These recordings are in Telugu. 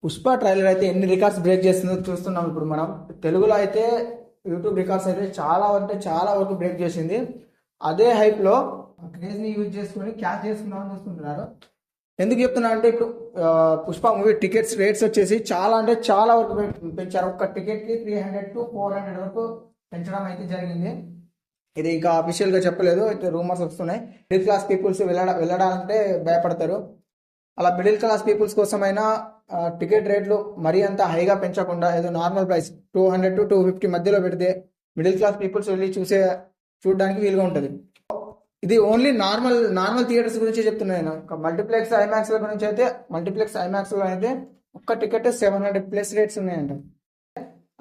పుష్ప ట్రైలర్ అయితే ఎన్ని రికార్డ్స్ బ్రేక్ చేస్తుందో చూస్తున్నాం ఇప్పుడు మనం. తెలుగులో అయితే యూట్యూబ్ రికార్డ్స్ అయితే చాలా అంటే చాలా వరకు బ్రేక్ చేసింది. అదే హైప్లో క్రేజ్ని యూజ్ చేసుకొని క్యాచ్ చేసుకుందామని చూస్తుంటున్నారు. ఎందుకు చెప్తున్నా అంటే ఇప్పుడు పుష్ప మూవీ టికెట్స్ రేట్స్ వచ్చేసి చాలా అంటే చాలా వరకు పెంచారు. ఒక్క టికెట్కి 300 to 400 వరకు పెంచడం అయితే జరిగింది. ఇది ఇంకా అఫీషియల్గా చెప్పలేదు, అయితే రూమర్స్ వస్తున్నాయి. మిడిల్ క్లాస్ పీపుల్స్ వెళ్ళడాలంటే భయపడతారు. అలా మిడిల్ క్లాస్ పీపుల్స్ కోసమైనా టికెట్ రేట్లు మరీ అంత హైగా పెంచకుండా ఏదో నార్మల్ ప్రైస్ 200 to 250 మధ్యలో పెడితే మిడిల్ క్లాస్ పీపుల్స్ వెళ్ళి చూడడానికి వీలుగా ఉంటుంది. ఇది ఓన్లీ నార్మల్ థియేటర్స్ గురించి చెప్తున్నాను నేను. మల్టీప్లెక్స్ ఐమాక్స్ల గురించి అయితే మల్టీప్లెక్స్ ఐమాక్స్లో అయితే ఒక్క టికెట్ 700+ రేట్స్ ఉన్నాయంట.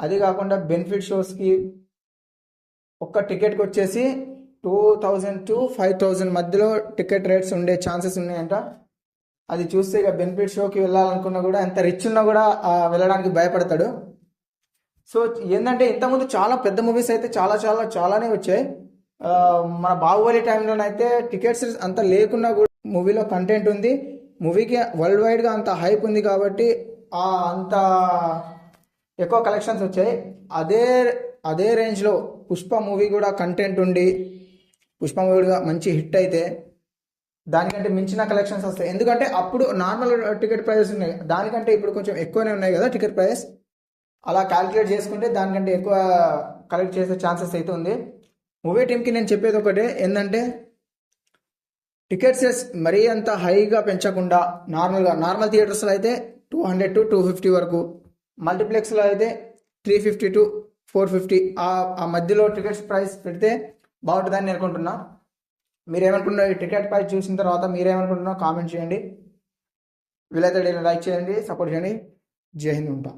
అది కాకుండా బెనిఫిట్ షోస్కి ఒక్క టికెట్కి వచ్చేసి 2000 to 5000 మధ్యలో టికెట్ రేట్స్ ఉండే ఛాన్సెస్ ఉన్నాయంట. అది చూస్తే ఇక బెనిఫిట్ షోకి వెళ్ళాలనుకున్నా కూడా ఎంత రిచ్ ఉన్నా కూడా వెళ్ళడానికి భయపడతాడు. సో ఏంటంటే ఇంతకుముందు చాలా పెద్ద మూవీస్ అయితే చాలానే వచ్చాయి. మన బాహుబలి టైంలోనైతే టికెట్స్ అంత లేకున్నా కూడా మూవీలో కంటెంట్ ఉంది, మూవీకి వరల్డ్ వైడ్గా అంత హైప్ ఉంది కాబట్టి అంత ఎక్కువ కలెక్షన్స్ వచ్చాయి. అదే రేంజ్లో పుష్ప మూవీ కూడా కంటెంట్ ఉండి పుష్ప మూవీ కూడా మంచి హిట్ అయితే దానికంటే మించిన కలెక్షన్స్ వస్తాయి. ఎందుకంటే అప్పుడు నార్మల్ టికెట్ ప్రైజెస్ ఉన్నాయి, దానికంటే ఇప్పుడు కొంచెం ఎక్కువనే ఉన్నాయి కదా టికెట్ ప్రైస్. అలా క్యాలిక్యులేట్ చేసుకుంటే దానికంటే ఎక్కువ కలెక్ట్ చేసే ఛాన్సెస్ అయితే ఉంది. మూవీ టీమ్కి నేను చెప్పేది ఒకటే ఏంటంటే టికెట్స్ మరీ అంత హైగా పెంచకుండా నార్మల్ థియేటర్స్లో అయితే 200 to 250 వరకు, మల్టీప్లెక్స్లో అయితే 350 to 450 ఆ మధ్యలో టికెట్స్ ప్రైస్ పెడితే బాగుంటుందని నేను అనుకుంటున్నా. మీరేమనుకుంటున్నారు? ఈ టికెట్ ప్రైస్ చూసిన తర్వాత మీరేమనుకుంటున్నారో కామెంట్ చేయండి. వీలైతే లైక్ చేయండి, సపోర్ట్ చేయండి. జై హింద్. ఉంటాం.